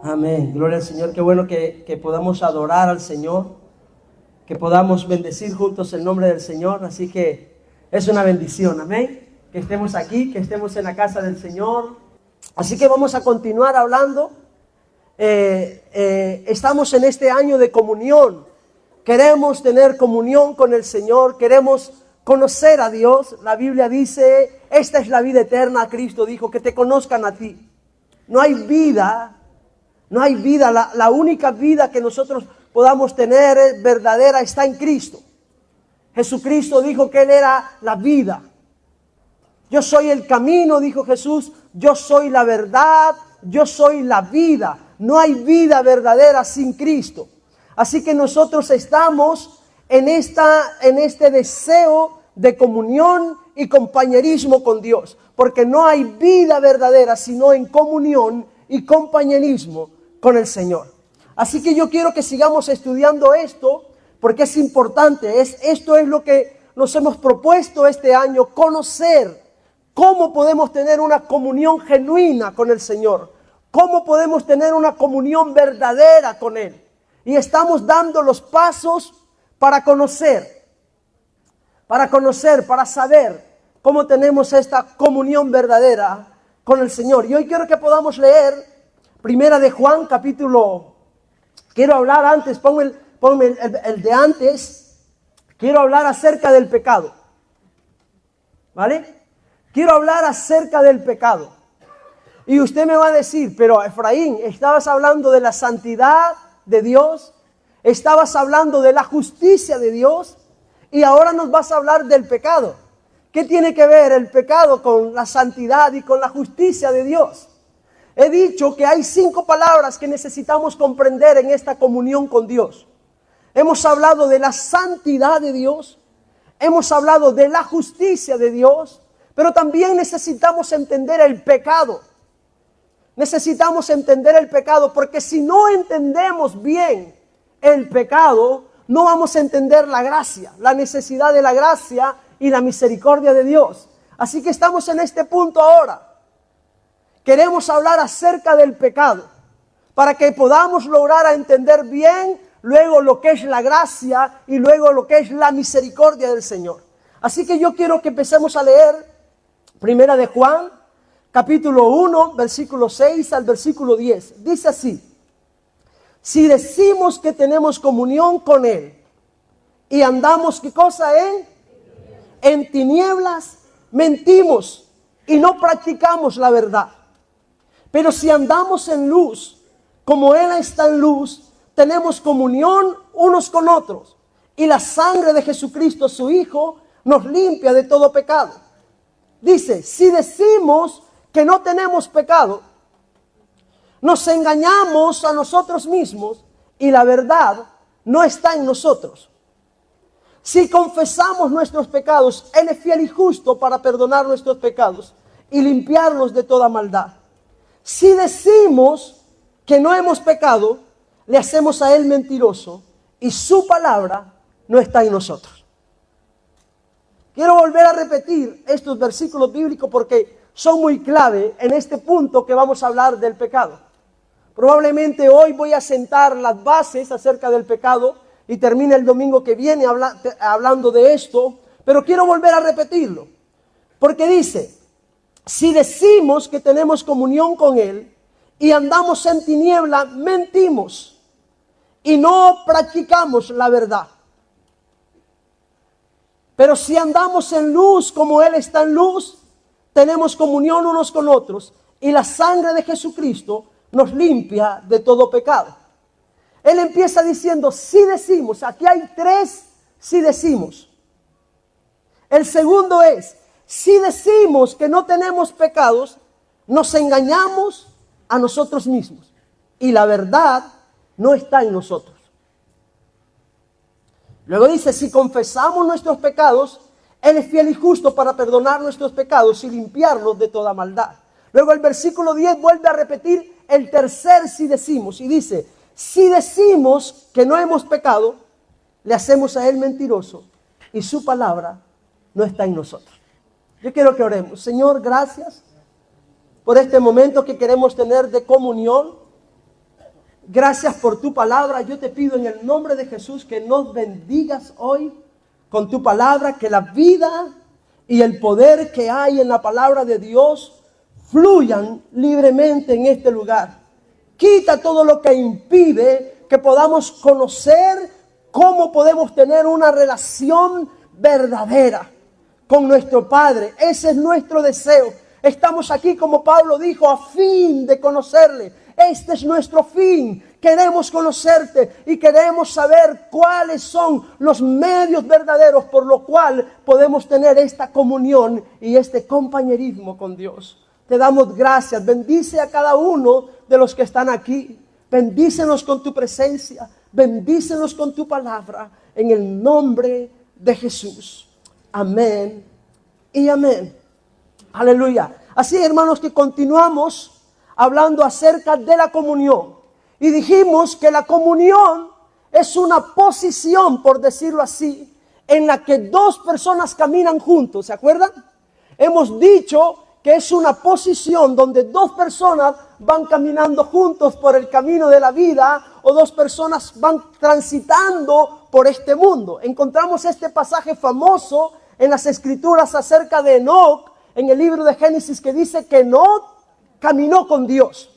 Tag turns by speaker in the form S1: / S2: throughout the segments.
S1: Amén. Gloria al Señor. Qué bueno que podamos adorar al Señor, que podamos bendecir juntos el nombre del Señor. Así que es una bendición. Amén. Que estemos aquí, que estemos en la casa del Señor. Así que vamos a continuar hablando. Estamos en este año de comunión. Queremos tener comunión con el Señor. Queremos conocer a Dios. La Biblia dice, esta es la vida eterna. Cristo dijo, que te conozcan a ti. No hay vida. No hay vida, la única vida que nosotros podamos tener verdadera está en Cristo. Jesucristo dijo que Él era la vida. Yo soy el camino, dijo Jesús, yo soy la verdad, yo soy la vida. No hay vida verdadera sin Cristo. Así que nosotros estamos en este deseo de comunión y compañerismo con Dios. Porque no hay vida verdadera sino en comunión y compañerismo con el Señor. Así que yo quiero que sigamos estudiando esto, porque es importante. Esto es lo que nos hemos propuesto este año, conocer cómo podemos tener una comunión genuina con el Señor, cómo podemos tener una comunión verdadera con Él. Y estamos dando los pasos para conocer, para saber cómo tenemos esta comunión verdadera con el Señor. Y hoy quiero que podamos leer Primera de Juan, quiero hablar antes, ponme el de antes, quiero hablar acerca del pecado, ¿vale? Quiero hablar acerca del pecado. Y usted me va a decir, pero Efraín, estabas hablando de la santidad de Dios, estabas hablando de la justicia de Dios, y ahora nos vas a hablar del pecado. ¿Qué tiene que ver el pecado con la santidad y con la justicia de Dios? He dicho que hay 5 palabras que necesitamos comprender en esta comunión con Dios. Hemos hablado de la santidad de Dios, hemos hablado de la justicia de Dios, pero también necesitamos entender el pecado. Necesitamos entender el pecado, porque si no entendemos bien el pecado, no vamos a entender la gracia, la necesidad de la gracia y la misericordia de Dios. Así que estamos en este punto ahora. Queremos hablar acerca del pecado, para que podamos lograr entender bien luego lo que es la gracia y luego lo que es la misericordia del Señor. Así que yo quiero que empecemos a leer Primera de Juan, capítulo 1, versículo 6 al versículo 10. Dice así: si decimos que tenemos comunión con Él y andamos, ¿qué cosa? En tinieblas, mentimos y no practicamos la verdad. Pero si andamos en luz, como Él está en luz, tenemos comunión unos con otros. Y la sangre de Jesucristo, su Hijo, nos limpia de todo pecado. Dice, si decimos que no tenemos pecado, nos engañamos a nosotros mismos y la verdad no está en nosotros. Si confesamos nuestros pecados, Él es fiel y justo para perdonar nuestros pecados y limpiarnos de toda maldad. Si decimos que no hemos pecado, le hacemos a Él mentiroso y su palabra no está en nosotros. Quiero volver a repetir estos versículos bíblicos porque son muy clave en este punto que vamos a hablar del pecado. Probablemente hoy voy a sentar las bases acerca del pecado y termine el domingo que viene hablando de esto, pero quiero volver a repetirlo, porque dice, si decimos que tenemos comunión con Él y andamos en tiniebla, mentimos y no practicamos la verdad. Pero si andamos en luz como Él está en luz, tenemos comunión unos con otros y la sangre de Jesucristo nos limpia de todo pecado. Él empieza diciendo, si decimos, aquí hay 3 si decimos. El segundo es, si decimos que no tenemos pecados, nos engañamos a nosotros mismos y la verdad no está en nosotros. Luego dice, si confesamos nuestros pecados, Él es fiel y justo para perdonar nuestros pecados y limpiarnos de toda maldad. Luego el versículo 10 vuelve a repetir el tercer si decimos y dice, si decimos que no hemos pecado, le hacemos a Él mentiroso y su palabra no está en nosotros. Yo quiero que oremos. Señor, gracias por este momento que queremos tener de comunión. Gracias por tu palabra. Yo te pido en el nombre de Jesús que nos bendigas hoy con tu palabra, que la vida y el poder que hay en la palabra de Dios fluyan libremente en este lugar. Quita todo lo que impide que podamos conocer cómo podemos tener una relación verdadera con nuestro Padre. Ese es nuestro deseo. Estamos aquí, como Pablo dijo, a fin de conocerle. Este es nuestro fin. Queremos conocerte y queremos saber cuáles son los medios verdaderos por lo cual podemos tener esta comunión y este compañerismo con Dios. Te damos gracias. Bendice a cada uno de los que están aquí. Bendícenos con tu presencia. Bendícenos con tu palabra. En el nombre de Jesús. Amén y amén. Aleluya. Así, hermanos, que continuamos hablando acerca de la comunión. Y dijimos que la comunión es una posición, por decirlo así, en la que dos personas caminan juntos. ¿Se acuerdan? Hemos dicho que es una posición donde dos personas van caminando juntos por el camino de la vida, o dos personas van transitando por este mundo. Encontramos este pasaje famoso en las Escrituras acerca de Enoc, en el libro de Génesis, que dice que Enoc caminó con Dios.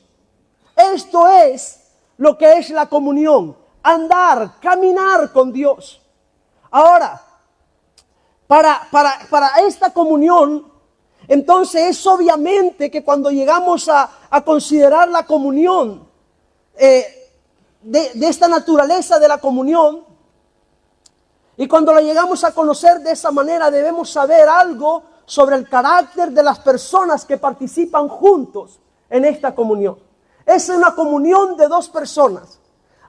S1: Esto es lo que es la comunión, andar, caminar con Dios. Ahora, para esta comunión, entonces es obviamente que cuando llegamos a considerar la comunión, de esta naturaleza de la comunión, y cuando la llegamos a conocer de esa manera, debemos saber algo sobre el carácter de las personas que participan juntos en esta comunión. Es una comunión de dos personas.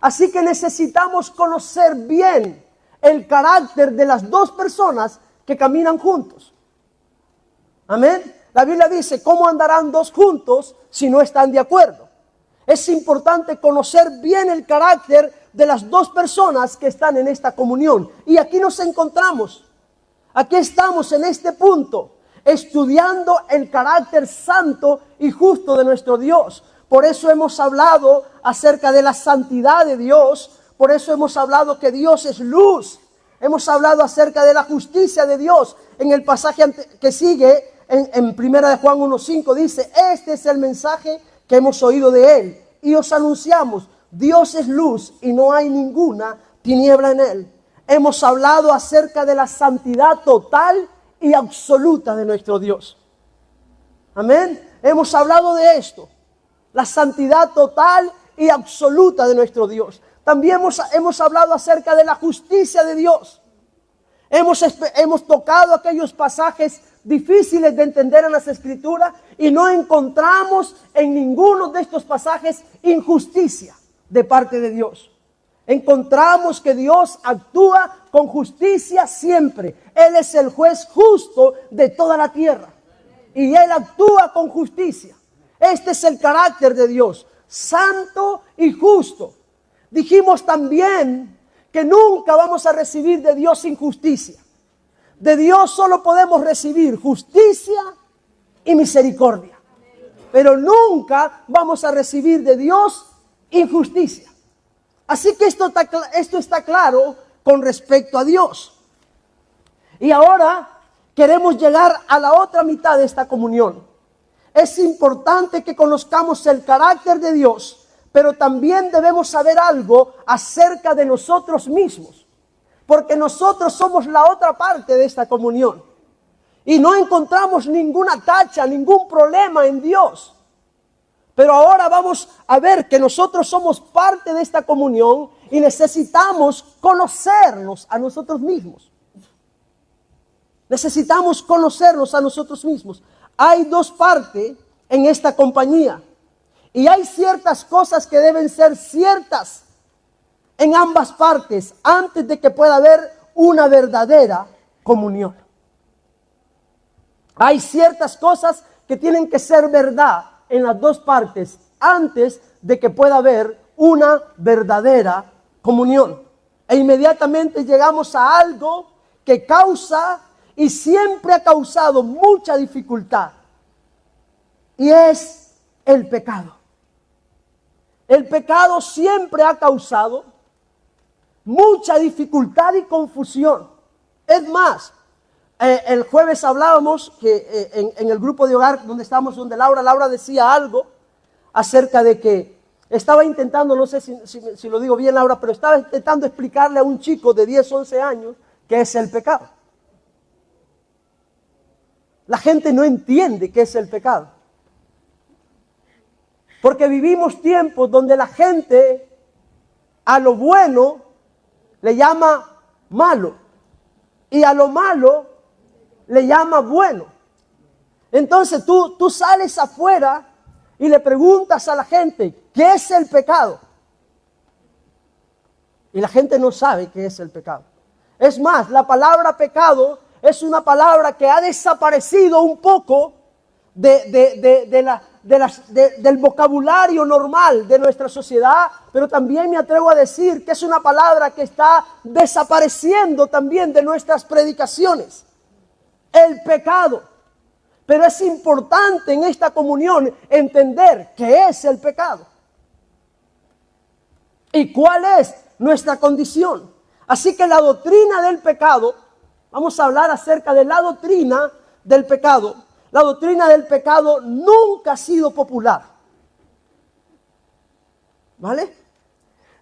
S1: Así que necesitamos conocer bien el carácter de las dos personas que caminan juntos. Amén. La Biblia dice, ¿cómo andarán dos juntos si no están de acuerdo? Es importante conocer bien el carácter de las dos personas que están en esta comunión. Y aquí nos encontramos. Aquí estamos en este punto, estudiando el carácter santo y justo de nuestro Dios. Por eso hemos hablado acerca de la santidad de Dios. Por eso hemos hablado que Dios es luz. Hemos hablado acerca de la justicia de Dios. En el pasaje que sigue, en 1 Juan 1:5, dice, este es el mensaje que hemos oído de Él. Y os anunciamos, Dios es luz y no hay ninguna tiniebla en Él. Hemos hablado acerca de la santidad total y absoluta de nuestro Dios. Amén. Hemos hablado de esto. La santidad total y absoluta de nuestro Dios. También hemos hablado acerca de la justicia de Dios. Hemos tocado aquellos pasajes difíciles de entender en las Escrituras y no encontramos en ninguno de estos pasajes injusticia de parte de Dios. Encontramos que Dios actúa con justicia siempre. Él es el juez justo de toda la tierra. Y Él actúa con justicia. Este es el carácter de Dios, santo y justo. Dijimos también que nunca vamos a recibir de Dios injusticia. De Dios solo podemos recibir justicia y misericordia. Pero nunca vamos a recibir de Dios injusticia. Así que esto está claro con respecto a Dios. Y ahora queremos llegar a la otra mitad de esta comunión. Es importante que conozcamos el carácter de Dios, pero también debemos saber algo acerca de nosotros mismos. Porque nosotros somos la otra parte de esta comunión. Y no encontramos ninguna tacha, ningún problema en Dios. Pero ahora vamos a ver que nosotros somos parte de esta comunión y necesitamos conocernos a nosotros mismos. Necesitamos conocernos a nosotros mismos. Hay dos partes en esta compañía y hay ciertas cosas que deben ser ciertas en ambas partes antes de que pueda haber una verdadera comunión. Hay ciertas cosas que tienen que ser verdad en las dos partes antes de que pueda haber una verdadera comunión. E inmediatamente llegamos a algo que causa y siempre ha causado mucha dificultad. Y es el pecado. El pecado siempre ha causado mucha dificultad y confusión. Es más, el jueves hablábamos que en el grupo de hogar donde estábamos, donde Laura decía algo acerca de que estaba intentando, no sé si lo digo bien, Laura, pero estaba intentando explicarle a un chico de 10, 11 años qué es el pecado. La gente no entiende qué es el pecado. Porque vivimos tiempos donde la gente a lo bueno le llama malo y a lo malo le llama bueno. Entonces tú sales afuera y le preguntas a la gente, ¿qué es el pecado? Y la gente no sabe qué es el pecado. Es más, la palabra pecado es una palabra que ha desaparecido un poco del vocabulario normal de nuestra sociedad, pero también me atrevo a decir que es una palabra que está desapareciendo también de nuestras predicaciones. El pecado. Pero es importante en esta comunión entender qué es el pecado y cuál es nuestra condición. Así que la doctrina del pecado, vamos a hablar acerca de la doctrina del pecado. La doctrina del pecado nunca ha sido popular. ¿Vale?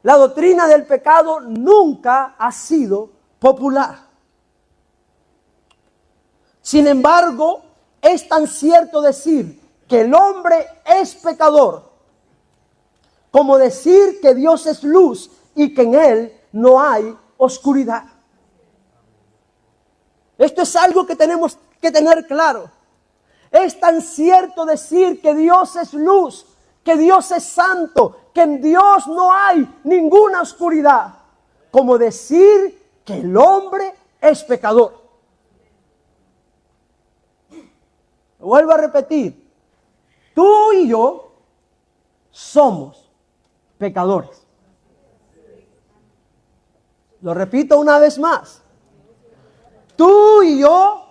S1: La doctrina del pecado nunca ha sido popular. Sin embargo, es tan cierto decir que el hombre es pecador como decir que Dios es luz y que en Él no hay oscuridad. Esto es algo que tenemos que tener claro. Es tan cierto decir que Dios es luz, que Dios es santo, que en Dios no hay ninguna oscuridad, como decir que el hombre es pecador. Vuelvo a repetir, tú y yo somos pecadores. Lo repito una vez más. Tú y yo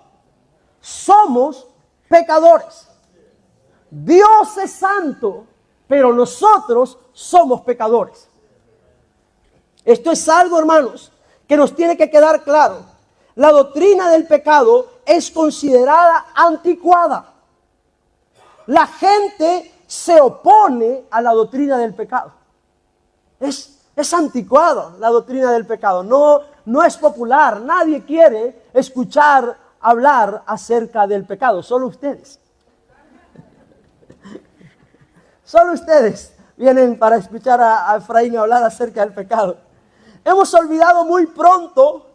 S1: somos pecadores. Dios es santo, pero nosotros somos pecadores. Esto es algo, hermanos, que nos tiene que quedar claro. La doctrina del pecado es considerada anticuada. La gente se opone a la doctrina del pecado. Es anticuada la doctrina del pecado. No es popular. Nadie quiere escuchar hablar acerca del pecado. Solo ustedes. Solo ustedes vienen para escuchar a Efraín hablar acerca del pecado. Hemos olvidado muy pronto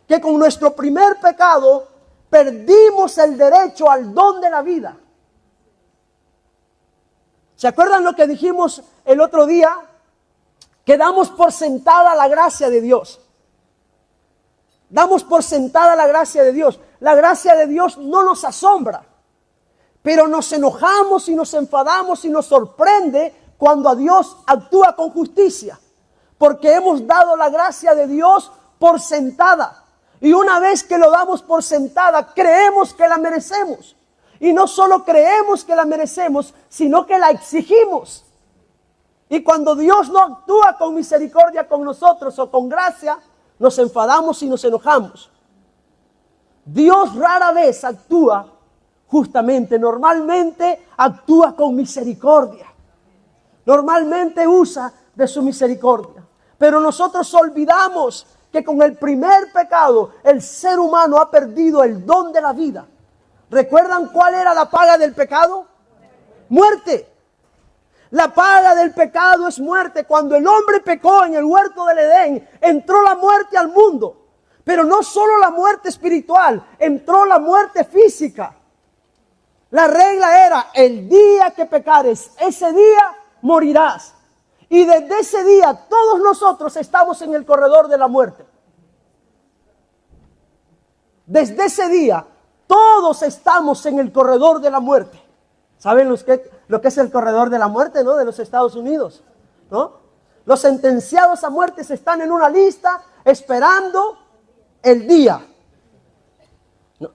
S1: que con nuestro primer pecado perdimos el derecho al don de la vida. ¿Se acuerdan lo que dijimos el otro día? Que damos por sentada la gracia de Dios. Damos por sentada la gracia de Dios. La gracia de Dios no nos asombra, pero nos enojamos y nos enfadamos y nos sorprende cuando a Dios actúa con justicia, porque hemos dado la gracia de Dios por sentada. Y una vez que lo damos por sentada, creemos que la merecemos. Y no solo creemos que la merecemos, sino que la exigimos. Y cuando Dios no actúa con misericordia con nosotros o con gracia, nos enfadamos y nos enojamos. Dios rara vez actúa justamente, normalmente actúa con misericordia. Normalmente usa de su misericordia. Pero nosotros olvidamos que con el primer pecado el ser humano ha perdido el don de la vida. ¿Recuerdan cuál era la paga del pecado? Muerte. La paga del pecado es muerte. Cuando el hombre pecó en el huerto del Edén, entró la muerte al mundo. Pero no solo la muerte espiritual, entró la muerte física. La regla era, el día que pecares, ese día morirás. Y desde ese día todos nosotros estamos en el corredor de la muerte. Desde ese día todos estamos en el corredor de la muerte. ¿Saben lo que es el corredor de la muerte, no? De los Estados Unidos, ¿no? Los sentenciados a muerte están en una lista esperando el día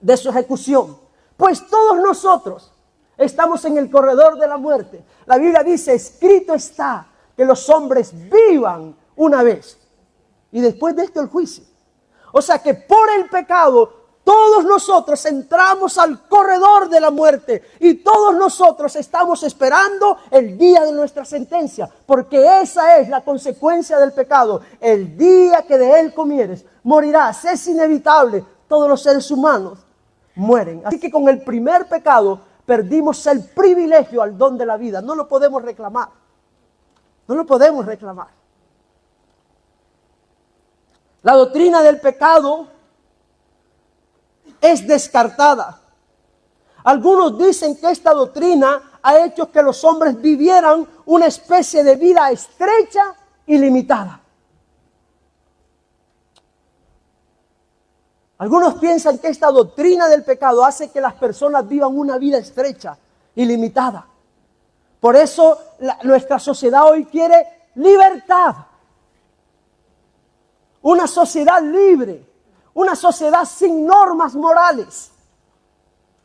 S1: de su ejecución. Pues todos nosotros estamos en el corredor de la muerte. La Biblia dice, escrito está, que los hombres vivan una vez. Y después de esto el juicio. O sea que por el pecado todos nosotros entramos al corredor de la muerte y todos nosotros estamos esperando el día de nuestra sentencia, porque esa es la consecuencia del pecado. El día que de él comieres, morirás. Es inevitable. Todos los seres humanos mueren. Así que con el primer pecado perdimos el privilegio al don de la vida. No lo podemos reclamar. No lo podemos reclamar. La doctrina del pecado es descartada. Algunos dicen que esta doctrina ha hecho que los hombres vivieran una especie de vida estrecha y limitada. Algunos piensan que esta doctrina del pecado hace que las personas vivan una vida estrecha y limitada. Por eso nuestra sociedad hoy quiere libertad. Una sociedad libre, una sociedad sin normas morales.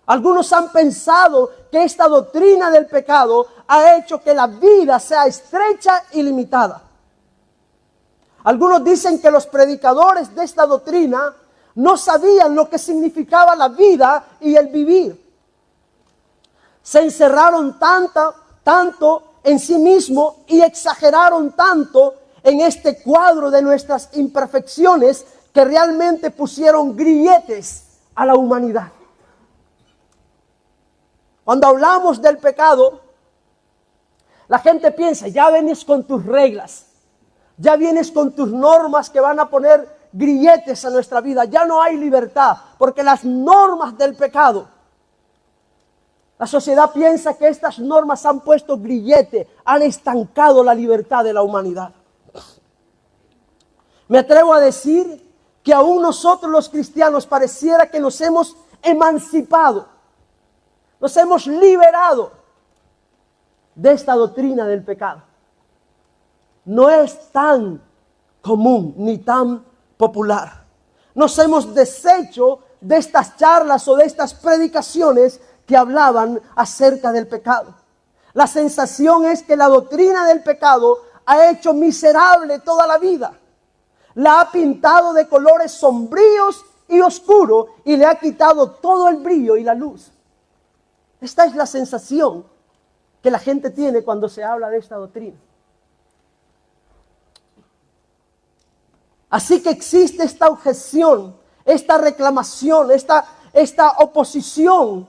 S1: Algunos han pensado que esta doctrina del pecado ha hecho que la vida sea estrecha y limitada. Algunos dicen que los predicadores de esta doctrina no sabían lo que significaba la vida y el vivir. Se encerraron tanto en sí mismos y exageraron tanto en este cuadro de nuestras imperfecciones que realmente pusieron grilletes a la humanidad. Cuando hablamos del pecado, la gente piensa, ya vienes con tus reglas, ya vienes con tus normas que van a poner grilletes a nuestra vida, ya no hay libertad, porque las normas del pecado, la sociedad piensa que estas normas han puesto grillete, han estancado la libertad de la humanidad. Me atrevo a decir que aún nosotros los cristianos pareciera que nos hemos emancipado, nos hemos liberado de esta doctrina del pecado. No es tan común ni tan popular. Nos hemos deshecho de estas charlas o de estas predicaciones que hablaban acerca del pecado. La sensación es que la doctrina del pecado ha hecho miserable toda la vida. La ha pintado de colores sombríos y oscuros y le ha quitado todo el brillo y la luz. Esta es la sensación que la gente tiene cuando se habla de esta doctrina. Así que existe esta objeción, esta reclamación, esta oposición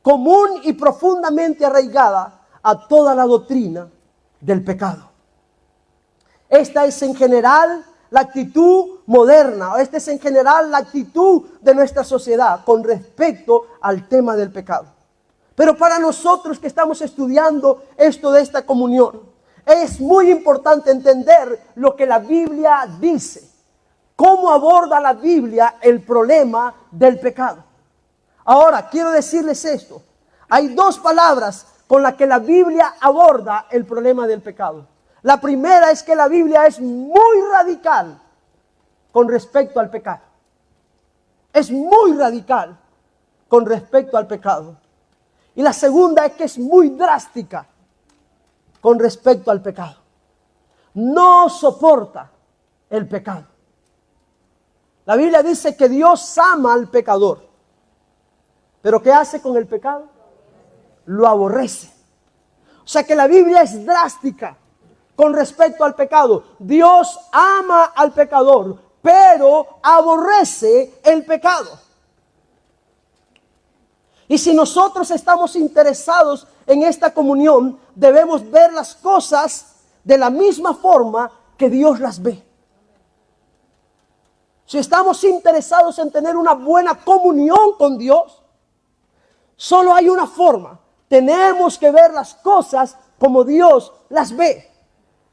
S1: común y profundamente arraigada a toda la doctrina del pecado. Esta es en general la actitud moderna, esta es en general la actitud de nuestra sociedad con respecto al tema del pecado. Pero para nosotros que estamos estudiando esto de esta comunión, es muy importante entender lo que la Biblia dice, cómo aborda la Biblia el problema del pecado. Ahora, quiero decirles esto, hay dos palabras con las que la Biblia aborda el problema del pecado. La primera es que la Biblia es muy radical con respecto al pecado. Es muy radical con respecto al pecado. Y la segunda es que es muy drástica con respecto al pecado. No soporta el pecado. La Biblia dice que Dios ama al pecador. ¿Pero qué hace con el pecado? Lo aborrece. O sea que la Biblia es drástica con respecto al pecado. Dios ama al pecador, pero aborrece el pecado. Y si nosotros estamos interesados en esta comunión, debemos ver las cosas de la misma forma que Dios las ve. Si estamos interesados en tener una buena comunión con Dios, solo hay una forma. Tenemos que ver las cosas como Dios las ve.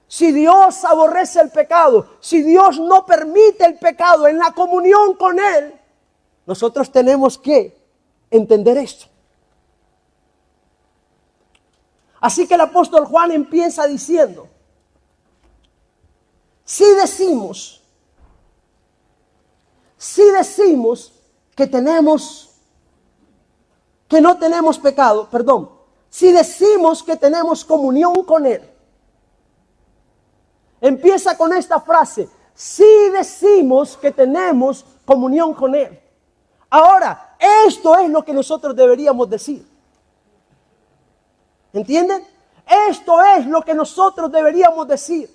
S1: Si Dios aborrece el pecado, si Dios no permite el pecado en la comunión con Él, nosotros tenemos que entender esto. Así que el apóstol Juan empieza diciendo, si decimos que no tenemos pecado, si decimos que tenemos comunión con Él Empieza con esta frase: si decimos que tenemos comunión con Él. Ahora, esto es lo que nosotros deberíamos decir. ¿Entienden? Esto es lo que nosotros deberíamos decir.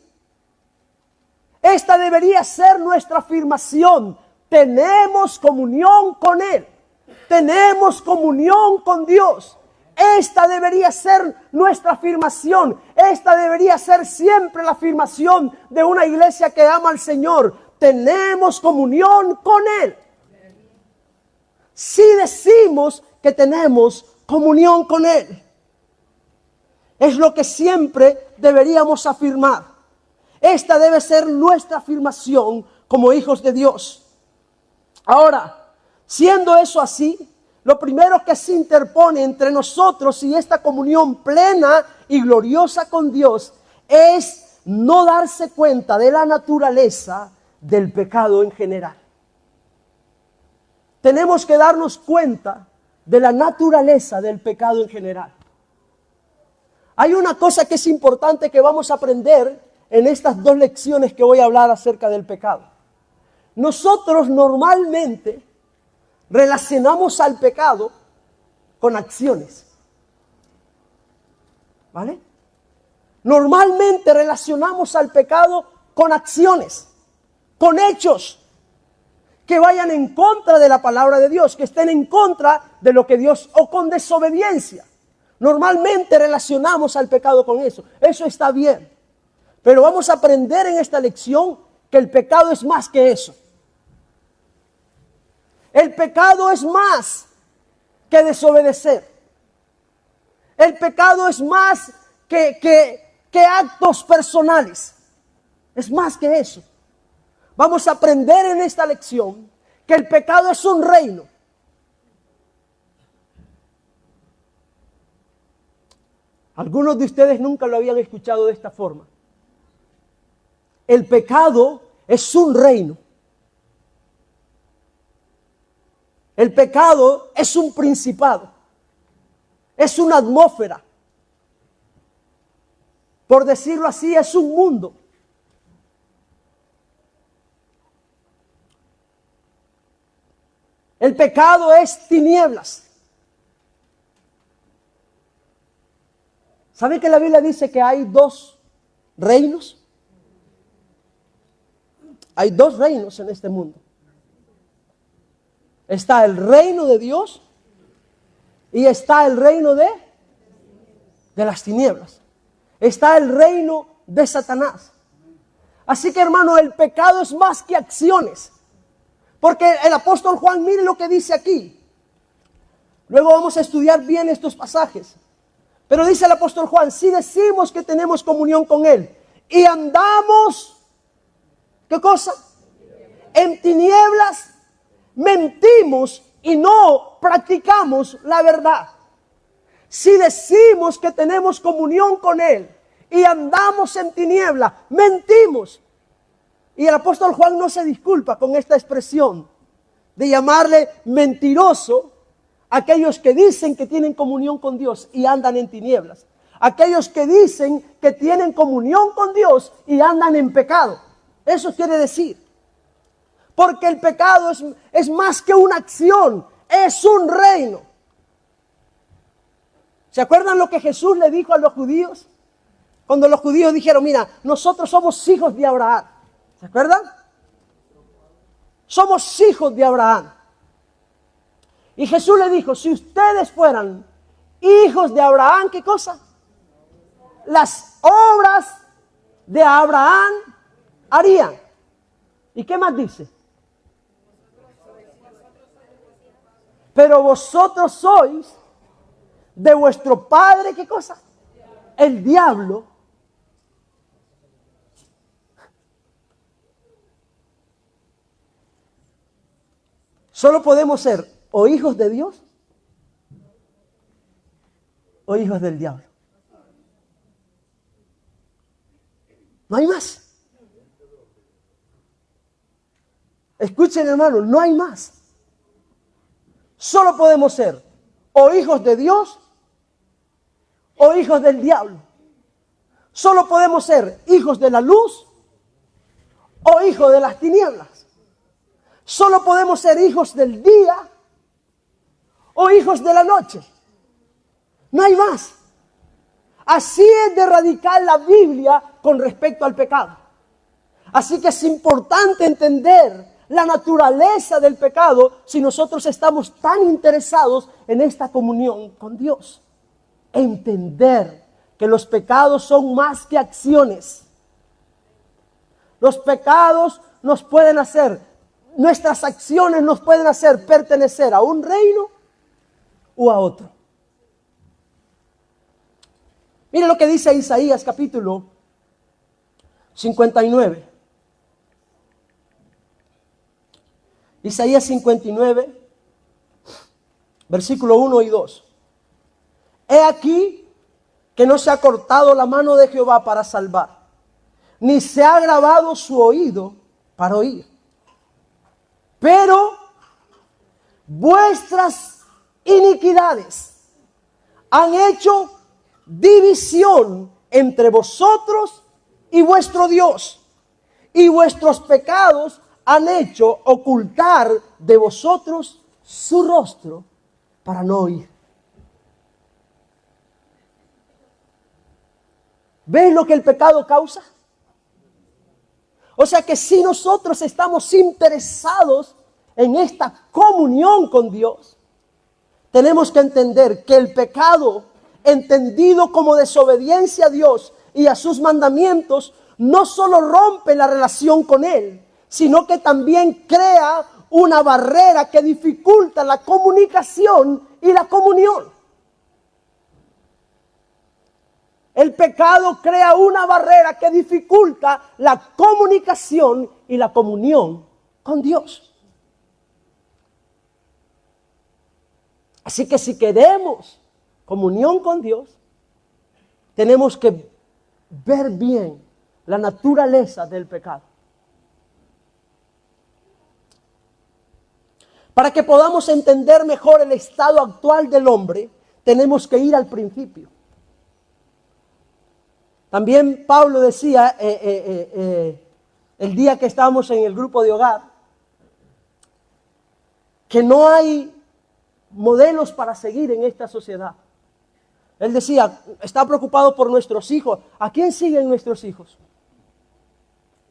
S1: Esta debería ser nuestra afirmación. Tenemos comunión con Él. Tenemos comunión con Dios. Esta debería ser nuestra afirmación. Esta debería ser siempre la afirmación de una iglesia que ama al Señor. Tenemos comunión con Él. Si decimos que tenemos comunión con Él. Es lo que siempre deberíamos afirmar. Esta debe ser nuestra afirmación como hijos de Dios. Ahora, siendo eso así, lo primero que se interpone entre nosotros y esta comunión plena y gloriosa con Dios es no darse cuenta de la naturaleza del pecado en general. Tenemos que darnos cuenta de la naturaleza del pecado en general. Hay una cosa que es importante que vamos a aprender en estas 2 lecciones que voy a hablar acerca del pecado. Nosotros normalmente relacionamos al pecado con acciones. ¿Vale? Normalmente relacionamos al pecado con acciones, con hechos que vayan en contra de la palabra de Dios, que estén en contra de lo que Dios, o con desobediencia. Normalmente relacionamos al pecado con eso. Eso está bien. Pero vamos a aprender en esta lección que el pecado es más que eso. El pecado es más que desobedecer. El pecado es más que actos personales. Es más que eso. Vamos a aprender en esta lección que el pecado es un reino. Algunos de ustedes nunca lo habían escuchado de esta forma. El pecado es un reino. El pecado es un principado. Es una atmósfera. Por decirlo así, es un mundo. El pecado es tinieblas. ¿Saben que la Biblia dice que hay 2 reinos? Hay 2 reinos en este mundo. Está el reino de Dios y está el reino de las tinieblas. Está el reino de Satanás. Así que, hermano, el pecado es más que acciones. Porque el apóstol Juan, mire lo que dice aquí. Luego vamos a estudiar bien estos pasajes. Pero dice el apóstol Juan: si decimos que tenemos comunión con Él y andamos, ¿qué cosa? En tinieblas, mentimos y no practicamos la verdad. Si decimos que tenemos comunión con Él y andamos en tinieblas, mentimos. Y el apóstol Juan no se disculpa con esta expresión de llamarle mentiroso a aquellos que dicen que tienen comunión con Dios y andan en tinieblas. Aquellos que dicen que tienen comunión con Dios y andan en pecado. Eso quiere decir. Porque el pecado es más que una acción, es un reino. ¿Se acuerdan lo que Jesús le dijo a los judíos? Cuando los judíos dijeron: mira, nosotros somos hijos de Abraham. ¿Se acuerdan? Somos hijos de Abraham. Y Jesús le dijo: si ustedes fueran hijos de Abraham, ¿qué cosa? Las obras de Abraham harían. ¿Y qué más dice? Pero vosotros sois de vuestro padre, ¿qué cosa? El diablo. Solo podemos ser o hijos de Dios o hijos del diablo. No hay más. Escuchen, hermanos, no hay más. Solo podemos ser o hijos de Dios o hijos del diablo. Solo podemos ser hijos de la luz o hijo de las tinieblas. Solo podemos ser hijos del día o hijos de la noche. No hay más. Así es de radical la Biblia con respecto al pecado. Así que es importante entender la naturaleza del pecado si nosotros estamos tan interesados en esta comunión con Dios. Entender que los pecados son más que acciones. Los pecados nos pueden hacer, nuestras acciones nos pueden hacer pertenecer a un reino o a otro. Mire lo que dice Isaías capítulo 59. Isaías 59, versículo 1 y 2. He aquí que no se ha cortado la mano de Jehová para salvar, ni se ha agravado su oído para oír. Pero vuestras iniquidades han hecho división entre vosotros y vuestro Dios, y vuestros pecados han hecho ocultar de vosotros su rostro para no oír. ¿Ves lo que el pecado causa? O sea que si nosotros estamos interesados en esta comunión con Dios, tenemos que entender que el pecado, entendido como desobediencia a Dios y a sus mandamientos, no solo rompe la relación con Él, sino que también crea una barrera que dificulta la comunicación y la comunión. El pecado crea una barrera que dificulta la comunicación y la comunión con Dios. Así que si queremos comunión con Dios, tenemos que ver bien la naturaleza del pecado. Para que podamos entender mejor el estado actual del hombre, tenemos que ir al principio. También Pablo decía el día que estábamos en el grupo de hogar, que no hay modelos para seguir en esta sociedad. Él decía, está preocupado por nuestros hijos. ¿A quién siguen nuestros hijos?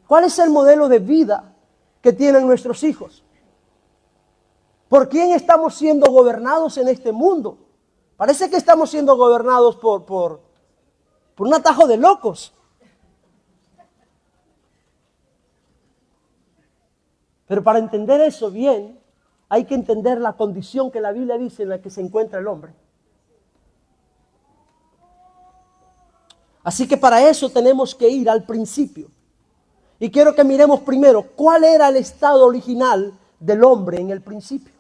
S1: ¿Cuál es el modelo de vida que tienen nuestros hijos? ¿Por quién estamos siendo gobernados en este mundo? Parece que estamos siendo gobernados por un atajo de locos. Pero para entender eso bien, hay que entender la condición que la Biblia dice en la que se encuentra el hombre. Así que para eso tenemos que ir al principio. Y quiero que miremos primero cuál era el estado original del hombre en el principio.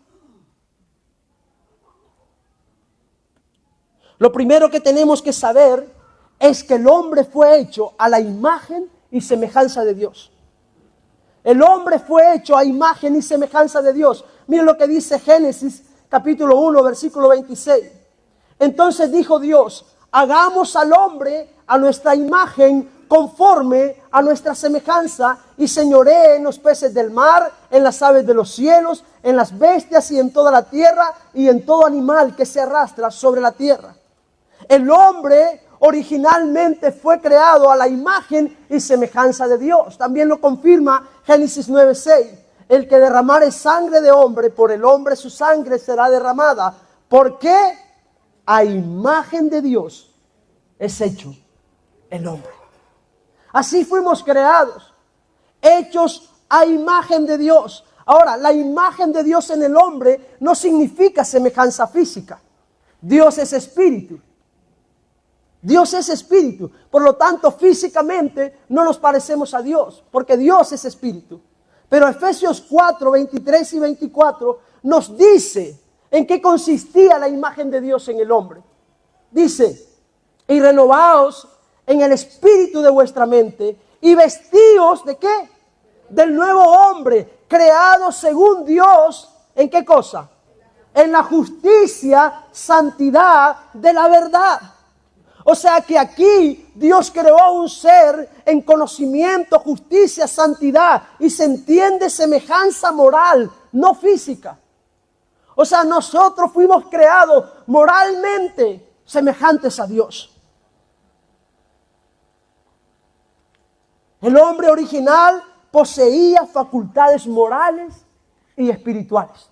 S1: Lo primero que tenemos que saber es que el hombre fue hecho a la imagen y semejanza de Dios. El hombre fue hecho a imagen y semejanza de Dios. Miren lo que dice Génesis capítulo 1, versículo 26. Entonces dijo Dios, hagamos al hombre a nuestra imagen conforme a nuestra semejanza y señoree en los peces del mar, en las aves de los cielos, en las bestias y en toda la tierra y en todo animal que se arrastra sobre la tierra. El hombre originalmente fue creado a la imagen y semejanza de Dios. También lo confirma Génesis 9:6. El que derramare sangre de hombre, por el hombre su sangre será derramada. ¿Por qué? A imagen de Dios es hecho el hombre. Así fuimos creados, hechos a imagen de Dios. Ahora, la imagen de Dios en el hombre no significa semejanza física. Dios es espíritu. Dios es espíritu, por lo tanto físicamente no nos parecemos a Dios, porque Dios es espíritu. Pero Efesios 4, 23 y 24 nos dice en qué consistía la imagen de Dios en el hombre. Dice, y renovaos en el espíritu de vuestra mente y vestíos ¿de qué? Del nuevo hombre, creado según Dios, ¿en qué cosa? En la justicia, santidad de la verdad. O sea que aquí Dios creó a un ser en conocimiento, justicia, santidad, y se entiende semejanza moral, no física. O sea, nosotros fuimos creados moralmente semejantes a Dios. El hombre original poseía facultades morales y espirituales.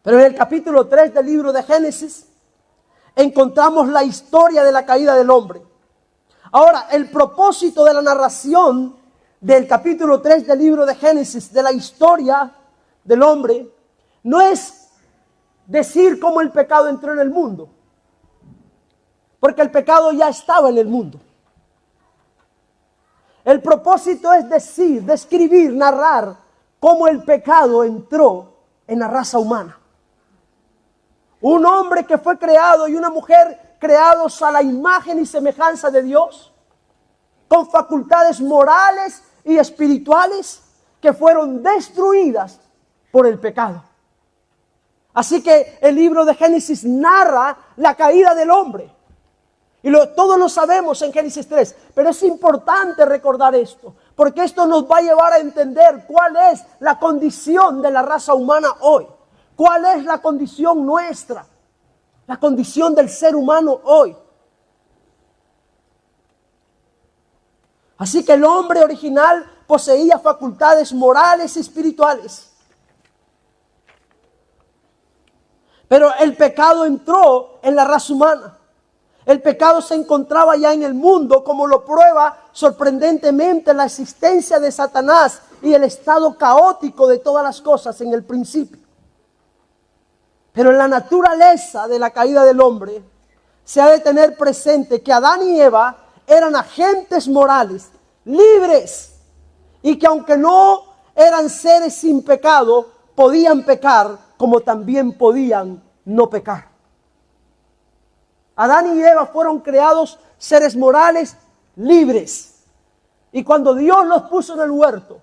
S1: Pero en el capítulo 3 del libro de Génesis encontramos la historia de la caída del hombre. Ahora, el propósito de la narración del capítulo 3 del libro de Génesis, de la historia del hombre, no es decir cómo el pecado entró en el mundo, porque el pecado ya estaba en el mundo. El propósito es decir, describir, narrar cómo el pecado entró en la raza humana. Un hombre que fue creado y una mujer creados a la imagen y semejanza de Dios, con facultades morales y espirituales que fueron destruidas por el pecado. Así que el libro de Génesis narra la caída del hombre. Y todos lo sabemos en Génesis 3, pero es importante recordar esto, porque esto nos va a llevar a entender cuál es la condición de la raza humana hoy. ¿Cuál es la condición nuestra? La condición del ser humano hoy. Así que el hombre original poseía facultades morales y espirituales. Pero el pecado entró en la raza humana. El pecado se encontraba ya en el mundo, como lo prueba sorprendentemente la existencia de Satanás y el estado caótico de todas las cosas en el principio. Pero en la naturaleza de la caída del hombre se ha de tener presente que Adán y Eva eran agentes morales, libres, y que aunque no eran seres sin pecado, podían pecar como también podían no pecar. Adán y Eva fueron creados seres morales libres. Y cuando Dios los puso en el huerto,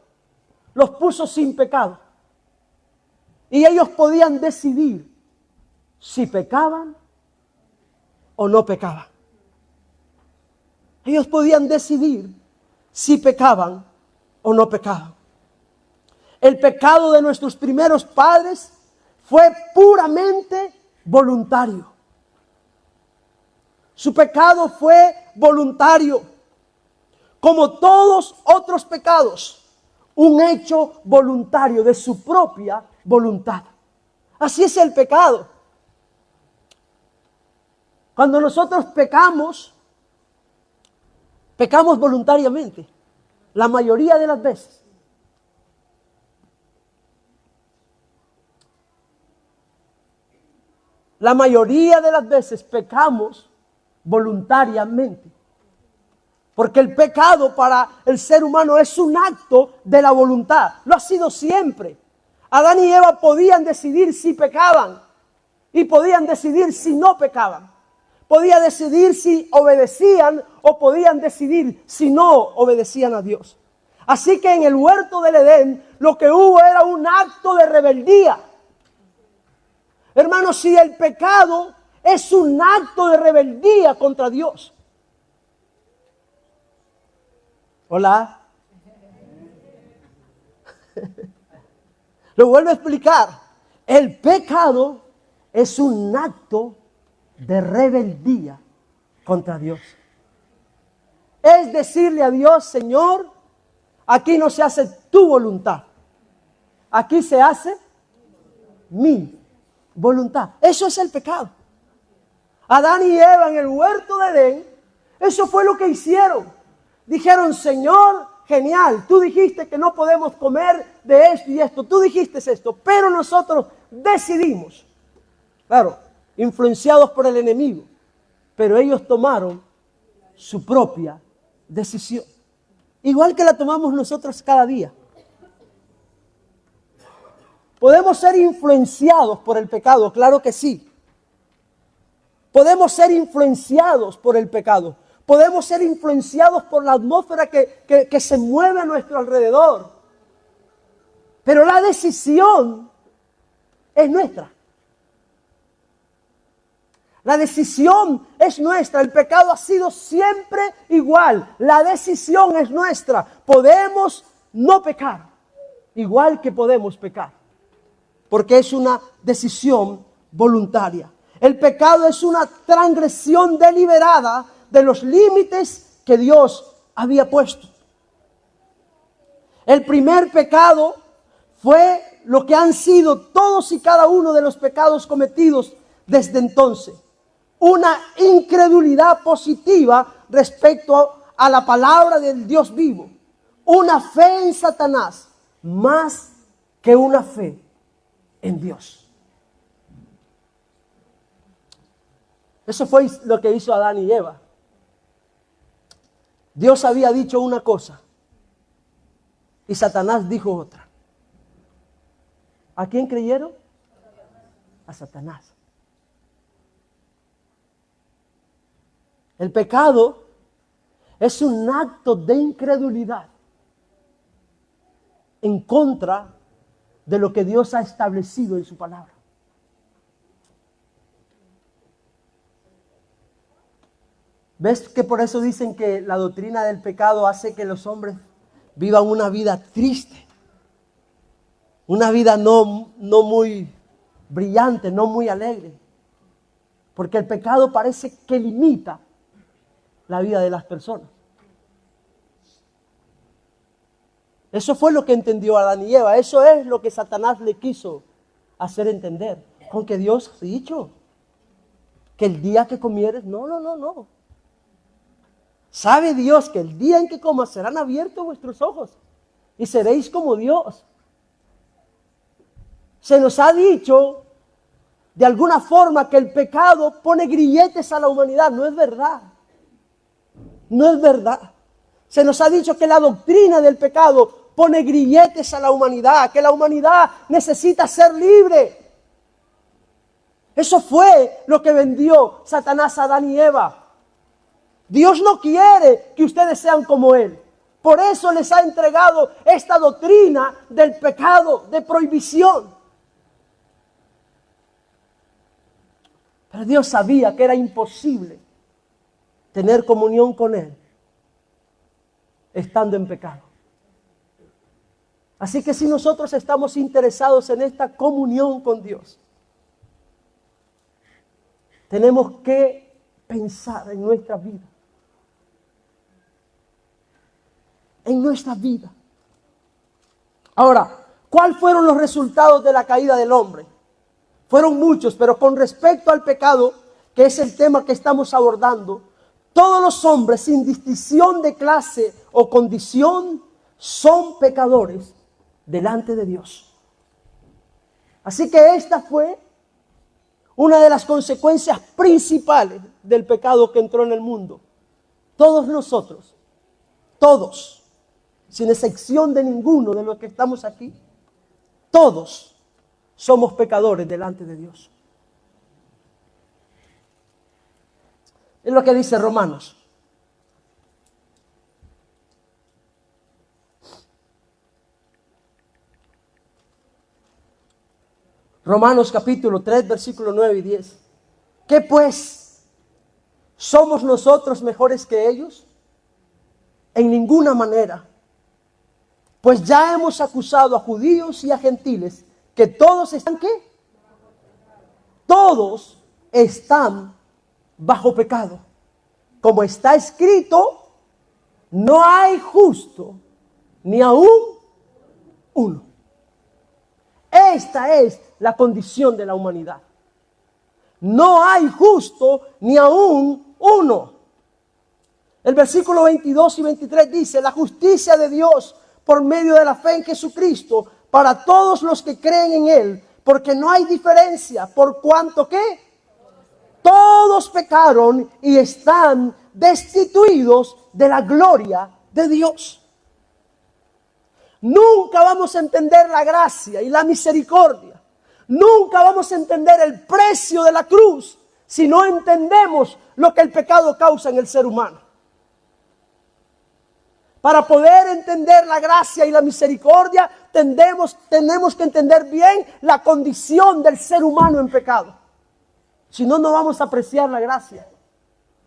S1: los puso sin pecado. Y ellos podían decidir si pecaban o no pecaban. Ellos podían decidir si pecaban o no pecaban. El pecado de nuestros primeros padres fue puramente voluntario. Su pecado fue voluntario, como todos otros pecados, un hecho voluntario de su propia voluntad. Así es el pecado. Cuando nosotros pecamos voluntariamente, la mayoría de las veces. La mayoría de las veces pecamos voluntariamente. Porque el pecado para el ser humano es un acto de la voluntad. Lo ha sido siempre. Adán y Eva podían decidir si pecaban y podían decidir si no pecaban. Podían decidir si obedecían o podían decidir si no obedecían a Dios. Así que en el huerto del Edén lo que hubo era un acto de rebeldía. Hermanos, si el pecado es un acto de rebeldía contra Dios. Hola. Lo vuelvo a explicar. El pecado es un acto de rebeldía contra Dios. Es decirle a Dios, Señor, aquí no se hace tu voluntad. Aquí se hace mi voluntad. Eso es el pecado. Adán y Eva en el huerto de Edén, eso fue lo que hicieron. Dijeron, Señor, genial, tú dijiste que no podemos comer de esto y esto, tú dijiste esto, pero nosotros decidimos, claro, influenciados por el enemigo, pero ellos tomaron su propia decisión, igual que la tomamos nosotros cada día. ¿Podemos ser influenciados por el pecado? Claro que sí. Podemos ser influenciados por el pecado. Podemos ser influenciados por la atmósfera que se mueve a nuestro alrededor. Pero la decisión es nuestra. La decisión es nuestra. El pecado ha sido siempre igual. La decisión es nuestra. Podemos no pecar, igual que podemos pecar, porque es una decisión voluntaria. El pecado es una transgresión deliberada de los límites que Dios había puesto. El primer pecado fue lo que han sido todos y cada uno de los pecados cometidos desde entonces. Una incredulidad positiva respecto a la palabra del Dios vivo. Una fe en Satanás más que una fe en Dios. Eso fue lo que hizo Adán y Eva. Dios había dicho una cosa y Satanás dijo otra. ¿A quién creyeron? A Satanás. El pecado es un acto de incredulidad en contra de lo que Dios ha establecido en su palabra. ¿Ves que por eso dicen que la doctrina del pecado hace que los hombres vivan una vida triste? Una vida no muy brillante, no muy alegre. Porque el pecado parece que limita la vida de las personas. Eso fue lo que entendió Adán y Eva. Eso es lo que Satanás le quiso hacer entender. Aunque Dios ha dicho que el día que comieres, no. Sabe Dios que el día en que comas serán abiertos vuestros ojos y seréis como Dios. Se nos ha dicho de alguna forma que el pecado pone grilletes a la humanidad. No es verdad. No es verdad. Se nos ha dicho que la doctrina del pecado pone grilletes a la humanidad, que la humanidad necesita ser libre. Eso fue lo que vendió Satanás a Adán y Eva. Dios no quiere que ustedes sean como Él. Por eso les ha entregado esta doctrina del pecado, de prohibición. Pero Dios sabía que era imposible tener comunión con Él estando en pecado. Así que si nosotros estamos interesados en esta comunión con Dios, tenemos que pensar en nuestra vida. En nuestra vida. Ahora, ¿cuáles fueron los resultados de la caída del hombre? Fueron muchos, pero con respecto al pecado, que es el tema que estamos abordando, todos los hombres, sin distinción de clase o condición, son pecadores delante de Dios. Así que esta fue una de las consecuencias principales del pecado que entró en el mundo. Todos nosotros, todos, sin excepción de ninguno de los que estamos aquí, todos somos pecadores delante de Dios. Es lo que dice Romanos. Romanos capítulo 3, versículos 9 y 10. ¿Qué pues? ¿Somos nosotros mejores que ellos? En ninguna manera. Pues ya hemos acusado a judíos y a gentiles que todos están, ¿qué? Todos están bajo pecado. Como está escrito, no hay justo ni aún uno. Esta es la condición de la humanidad. No hay justo ni aún uno. El versículo 22 y 23 dice: la justicia de Dios por medio de la fe en Jesucristo para todos los que creen en Él, porque no hay diferencia, por cuanto que todos pecaron y están destituidos de la gloria de Dios. Nunca vamos a entender la gracia y la misericordia. Nunca vamos a entender el precio de la cruz si no entendemos lo que el pecado causa en el ser humano. Para poder entender la gracia y la misericordia, tenemos que entender bien la condición del ser humano en pecado. Si no, no vamos a apreciar la gracia.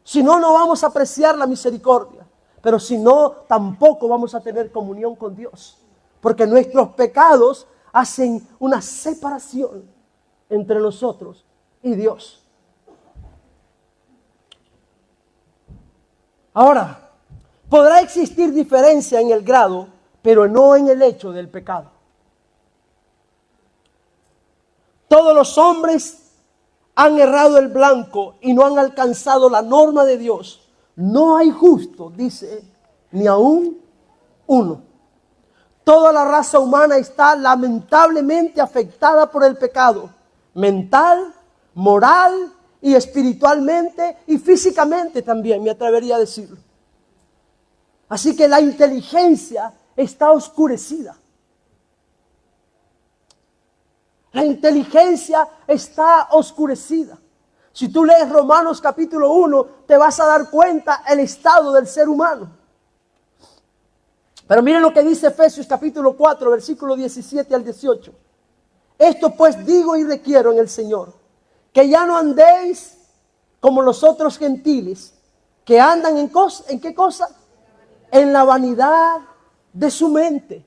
S1: Si no, no vamos a apreciar la misericordia. Pero si no, tampoco vamos a tener comunión con Dios. Porque nuestros pecados hacen una separación entre nosotros y Dios. Ahora, podrá existir diferencia en el grado, pero no en el hecho del pecado. Todos los hombres han errado el blanco y no han alcanzado la norma de Dios. No hay justo, dice, ni aún uno. Toda la raza humana está lamentablemente afectada por el pecado, mental, moral y espiritualmente y físicamente también, me atrevería a decirlo. Así que la inteligencia está oscurecida. La inteligencia está oscurecida. Si tú lees Romanos capítulo 1, te vas a dar cuenta el estado del ser humano. Pero miren lo que dice Efesios capítulo 4, versículo 17 al 18. Esto pues digo y requiero en el Señor, que ya no andéis como los otros gentiles, que andan ¿en qué cosa? En la vanidad de su mente.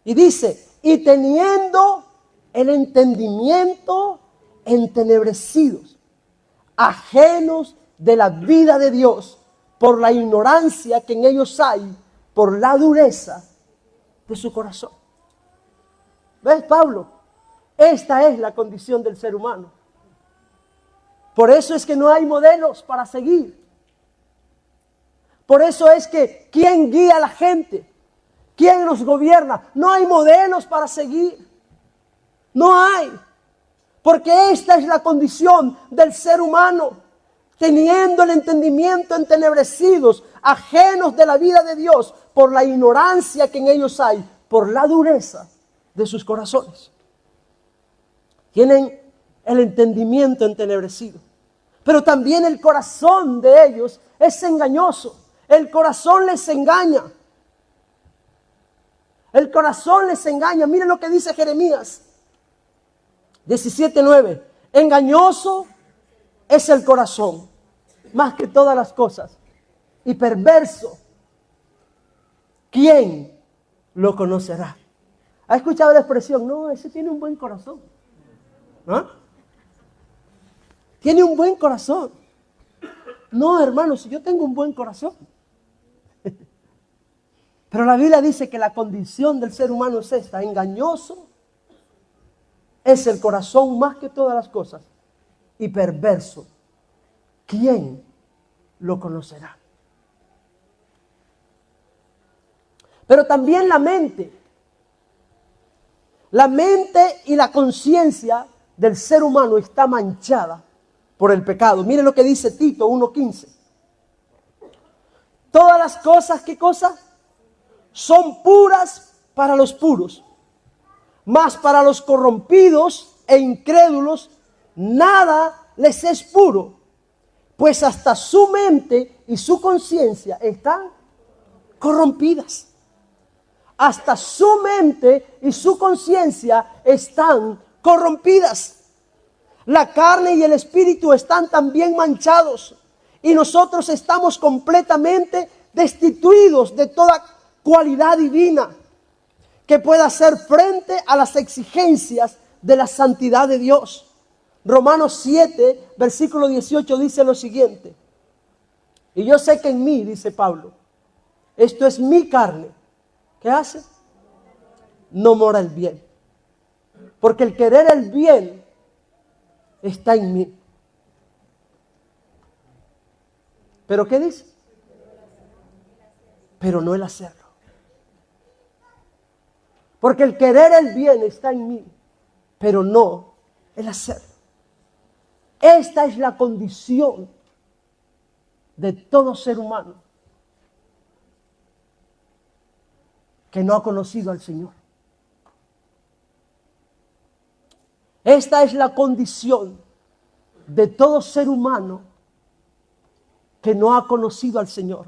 S1: Y dice, y teniendo el entendimiento entenebrecidos, ajenos de la vida de Dios, por la ignorancia que en ellos hay, por la dureza de su corazón. ¿Ves, Pablo? Esta es la condición del ser humano. Por eso es que no hay modelos para seguir. Por eso es que ¿quién guía a la gente? ¿Quién los gobierna? No hay modelos para seguir. No hay. Porque esta es la condición del ser humano. Teniendo el entendimiento entenebrecidos, ajenos de la vida de Dios, por la ignorancia que en ellos hay, por la dureza de sus corazones. Tienen el entendimiento entenebrecido. Pero también el corazón de ellos es engañoso. El corazón les engaña. El corazón les engaña. Miren lo que dice Jeremías 17:9. Engañoso es el corazón, más que todas las cosas, y perverso. ¿Quién lo conocerá? ¿Ha escuchado la expresión? No, ese tiene un buen corazón. ¿Ah? Tiene un buen corazón. No, hermano, si yo tengo un buen corazón. Pero la Biblia dice que la condición del ser humano es esta: engañoso es el corazón más que todas las cosas, y perverso. ¿Quién lo conocerá? Pero también la mente y la conciencia del ser humano está manchada por el pecado. Miren lo que dice Tito 1:15. Todas las cosas, ¿qué cosa? Son puras para los puros, mas para los corrompidos e incrédulos nada les es puro, pues hasta su mente y su conciencia están corrompidas. Hasta su mente y su conciencia están corrompidas. La carne y el espíritu están también manchados, y nosotros estamos completamente destituidos de toda cualidad divina que pueda hacer frente a las exigencias de la santidad de Dios. Romanos 7, versículo 18 dice lo siguiente: y yo sé que en mí, dice Pablo, esto es mi carne, ¿qué hace? No mora el bien. Porque el querer el bien está en mí. ¿Pero qué dice? Pero no el hacerlo. Porque el querer el bien está en mí, pero no el hacerlo. Esta es la condición de todo ser humano que no ha conocido al Señor. Esta es la condición de todo ser humano que no ha conocido al Señor.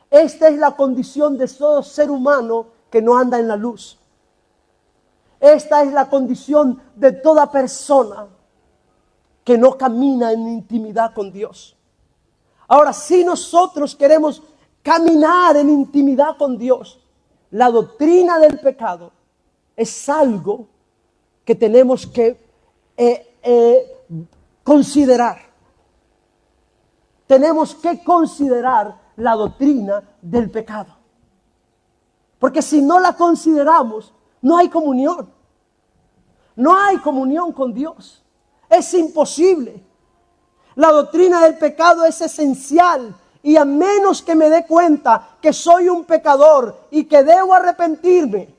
S1: Esta es la condición de todo ser humano que no anda en la luz. Esta es la condición de toda persona que no camina en intimidad con Dios. Ahora, si nosotros queremos caminar en intimidad con Dios, la doctrina del pecado es algo que tenemos que considerar. Tenemos que considerar la doctrina del pecado. Porque si no la consideramos, no hay comunión. No hay comunión con Dios. Es imposible. La doctrina del pecado es esencial. Y a menos que me dé cuenta que soy un pecador y que debo arrepentirme,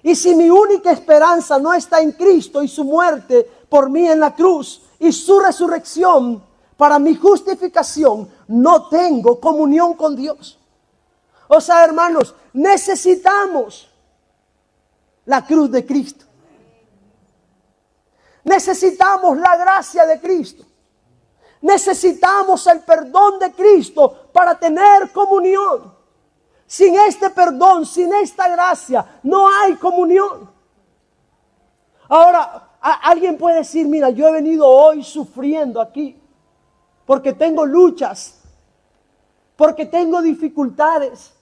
S1: y si mi única esperanza no está en Cristo y su muerte por mí en la cruz y su resurrección para mi justificación, no tengo comunión con Dios. O sea, hermanos, necesitamos la cruz de Cristo. Necesitamos la gracia de Cristo. Necesitamos el perdón de Cristo para tener comunión. Sin este perdón, sin esta gracia, no hay comunión. Ahora, alguien puede decir, mira, yo he venido hoy sufriendo aquí porque tengo luchas, porque tengo dificultades,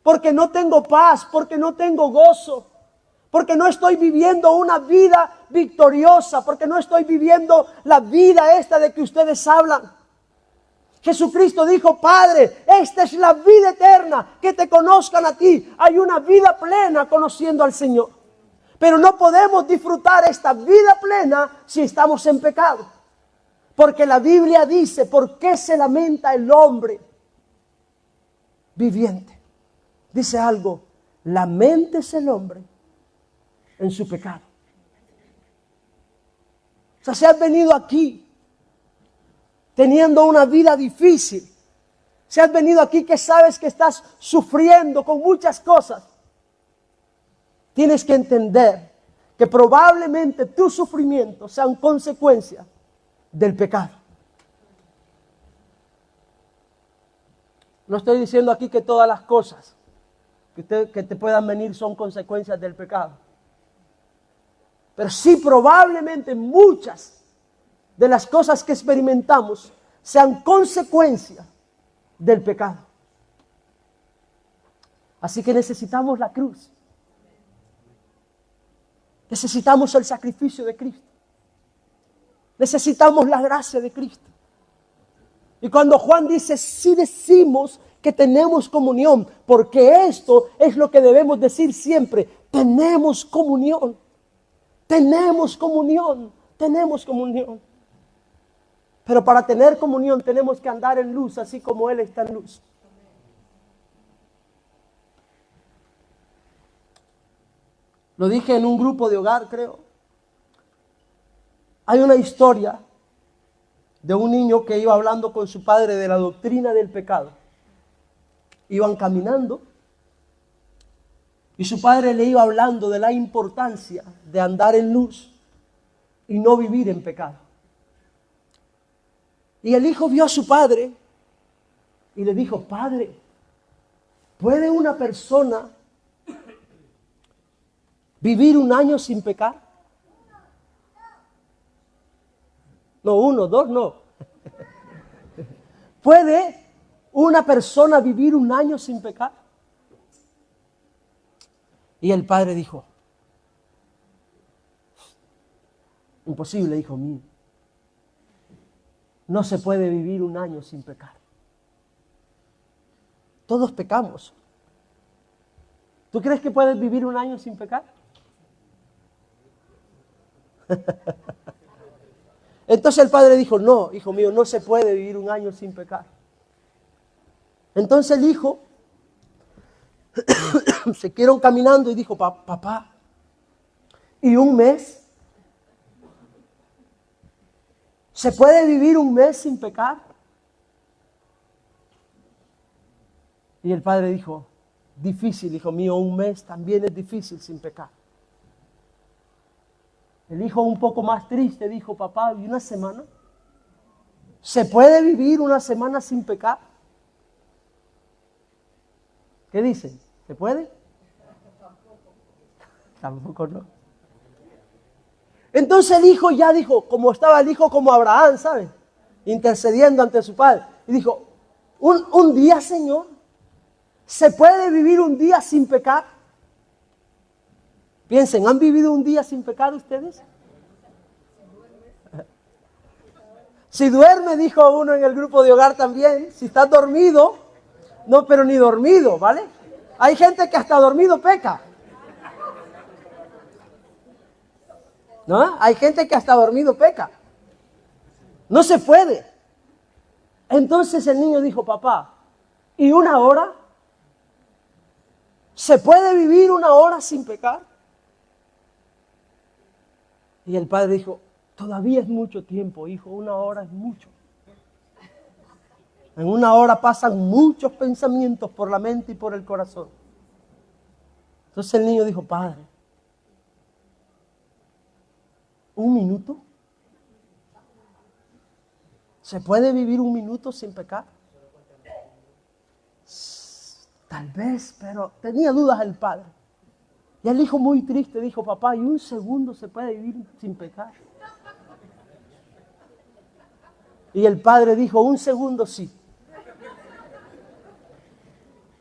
S1: porque no tengo paz, porque no tengo gozo, porque no estoy viviendo una vida victoriosa, porque no estoy viviendo la vida esta de que ustedes hablan. Jesucristo dijo, Padre, esta es la vida eterna, que te conozcan a ti. Hay una vida plena conociendo al Señor. Pero no podemos disfrutar esta vida plena si estamos en pecado. Porque la Biblia dice, ¿por qué se lamenta el hombre viviente? Dice algo, laméntese el hombre en su pecado. O sea, si has venido aquí teniendo una vida difícil, si has venido aquí que sabes que estás sufriendo con muchas cosas, tienes que entender que probablemente tus sufrimientos sean consecuencia del pecado. No estoy diciendo aquí que todas las cosas que te puedan venir son consecuencias del pecado. Pero sí, probablemente muchas de las cosas que experimentamos sean consecuencia del pecado. Así que necesitamos la cruz. Necesitamos el sacrificio de Cristo. Necesitamos la gracia de Cristo. Y cuando Juan dice, sí decimos que tenemos comunión, porque esto es lo que debemos decir siempre, tenemos comunión. Tenemos comunión, tenemos comunión. Pero para tener comunión tenemos que andar en luz, así como Él está en luz. Lo dije en un grupo de hogar, creo. Hay una historia de un niño que iba hablando con su padre de la doctrina del pecado. Iban caminando y su padre le iba hablando de la importancia de andar en luz y no vivir en pecado. Y el hijo vio a su padre y le dijo, padre, ¿puede una persona vivir un año sin pecar? No, 1, 2, no. ¿Puede una persona vivir un año sin pecar? Y el padre dijo, imposible, hijo mío. No se puede vivir un año sin pecar. Todos pecamos. ¿Tú crees que puedes vivir un año sin pecar? Entonces el padre dijo, no, hijo mío, no se puede vivir un año sin pecar. Entonces el hijo se quedó caminando y dijo, papá, ¿y un mes? ¿Se puede vivir un mes sin pecar? Y el padre dijo, difícil, hijo mío, un mes también es difícil sin pecar. El hijo un poco más triste dijo, papá, ¿y una semana? ¿Se puede vivir una semana sin pecar? ¿Qué dicen? ¿Se puede? Tampoco no. Entonces el hijo ya dijo, como estaba el hijo como Abraham, ¿sabe? Intercediendo ante su padre. Y dijo, un día, Señor, ¿se puede vivir un día sin pecar? Piensen, ¿han vivido un día sin pecar ustedes? Si duerme, dijo uno en el grupo de hogar también, si estás dormido, no, pero ni dormido, ¿vale? Hay gente que hasta dormido peca. ¿No? Hay gente que hasta dormido peca. No se puede. Entonces el niño dijo, papá, ¿y una hora? ¿Se puede vivir una hora sin pecar? Y el padre dijo, todavía es mucho tiempo, hijo, una hora es mucho. En una hora pasan muchos pensamientos por la mente y por el corazón. Entonces el niño dijo, padre, ¿un minuto? ¿Se puede vivir un minuto sin pecar? Tal vez, pero tenía dudas el padre. Y el hijo muy triste dijo, papá, ¿y un segundo se puede vivir sin pecar? Y el padre dijo, un segundo sí.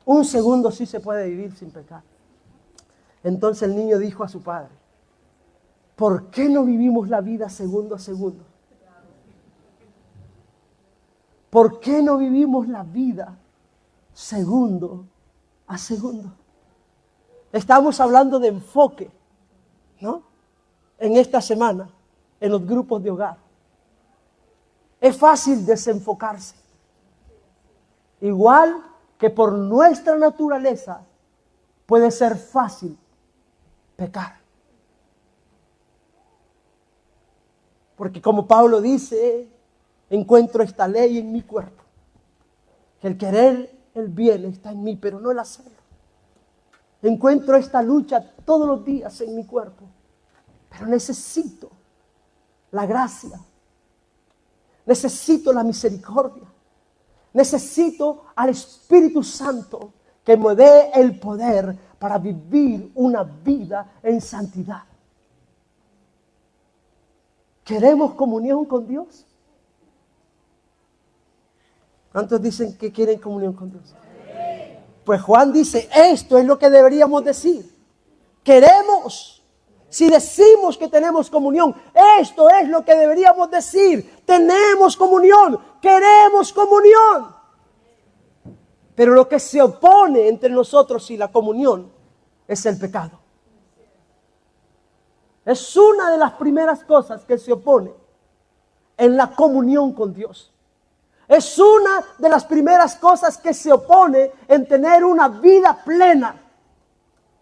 S1: Un segundo sí se puede vivir sin pecar. Entonces el niño dijo a su padre, ¿por qué no vivimos la vida segundo a segundo? ¿Por qué no vivimos la vida segundo a segundo? Estamos hablando de enfoque, ¿no? En esta semana, en los grupos de hogar. Es fácil desenfocarse. Igual que por nuestra naturaleza puede ser fácil pecar. Porque como Pablo dice, encuentro esta ley en mi cuerpo, que el querer el bien está en mí, pero no el hacerlo. Encuentro esta lucha todos los días en mi cuerpo, pero necesito la gracia, necesito la misericordia, necesito al Espíritu Santo que me dé el poder para vivir una vida en santidad. ¿Queremos comunión con Dios? ¿Cuántos dicen que quieren comunión con Dios? Pues Juan dice, esto es lo que deberíamos decir. Queremos. Si decimos que tenemos comunión, esto es lo que deberíamos decir. Tenemos comunión, queremos comunión. Pero lo que se opone entre nosotros y la comunión es el pecado. Es una de las primeras cosas que se opone en la comunión con Dios. Es una de las primeras cosas que se opone en tener una vida plena,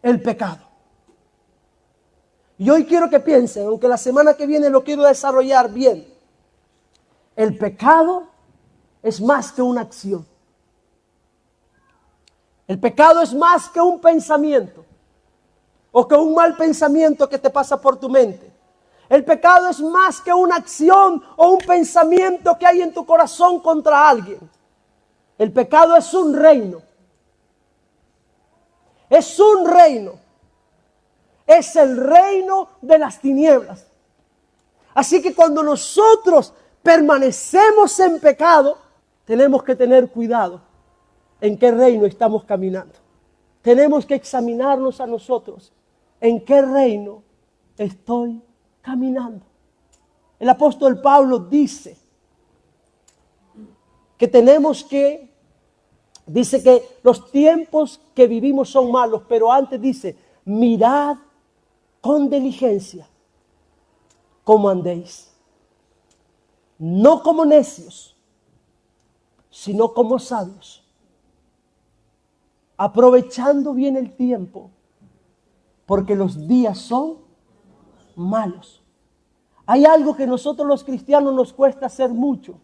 S1: el pecado. Y hoy quiero que piensen, aunque la semana que viene lo quiero desarrollar bien, el pecado es más que una acción. El pecado es más que un pensamiento o que un mal pensamiento que te pasa por tu mente. El pecado es más que una acción o un pensamiento que hay en tu corazón contra alguien. El pecado es un reino. Es un reino. Es el reino de las tinieblas. Así que cuando nosotros permanecemos en pecado, tenemos que tener cuidado en qué reino estamos caminando. Tenemos que examinarnos a nosotros. ¿En qué reino estoy caminando? El apóstol Pablo dice que dice que los tiempos que vivimos son malos, pero antes dice, mirad con diligencia cómo andéis, no como necios, sino como sabios, aprovechando bien el tiempo, porque los días son malos. Hay algo que nosotros los cristianos nos cuesta hacer mucho,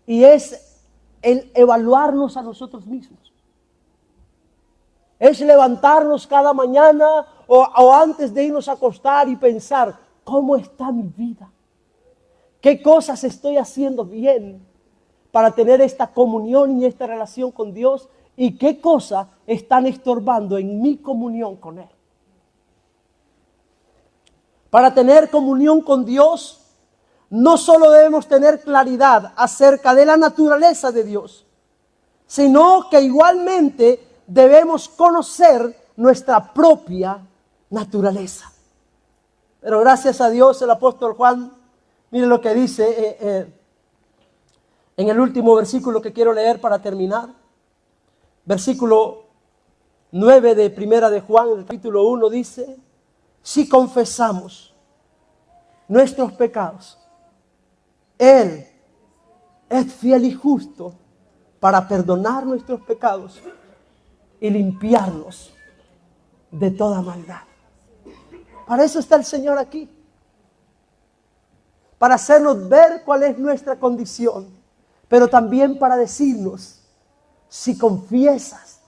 S1: y es el evaluarnos a nosotros mismos. Es levantarnos cada mañana o antes de irnos a acostar y pensar, ¿cómo está mi vida? ¿Qué cosas estoy haciendo bien para tener esta comunión y esta relación con Dios? ¿Y qué cosas están estorbando en mi comunión con Él? Para tener comunión con Dios, no solo debemos tener claridad acerca de la naturaleza de Dios, sino que igualmente debemos conocer nuestra propia naturaleza. Pero gracias a Dios, el apóstol Juan, mire lo que dice en el último versículo que quiero leer para terminar. Versículo 9 de Primera de Juan, el capítulo 1, dice: si confesamos nuestros pecados, Él es fiel y justo para perdonar nuestros pecados y limpiarnos de toda maldad. Para eso está el Señor aquí, para hacernos ver cuál es nuestra condición, pero también para decirnos: si confiesas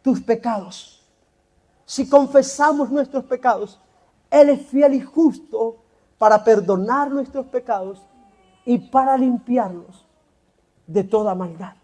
S1: tus pecados, si confesamos nuestros pecados, Él es fiel y justo para perdonar nuestros pecados y para limpiarnos de toda maldad.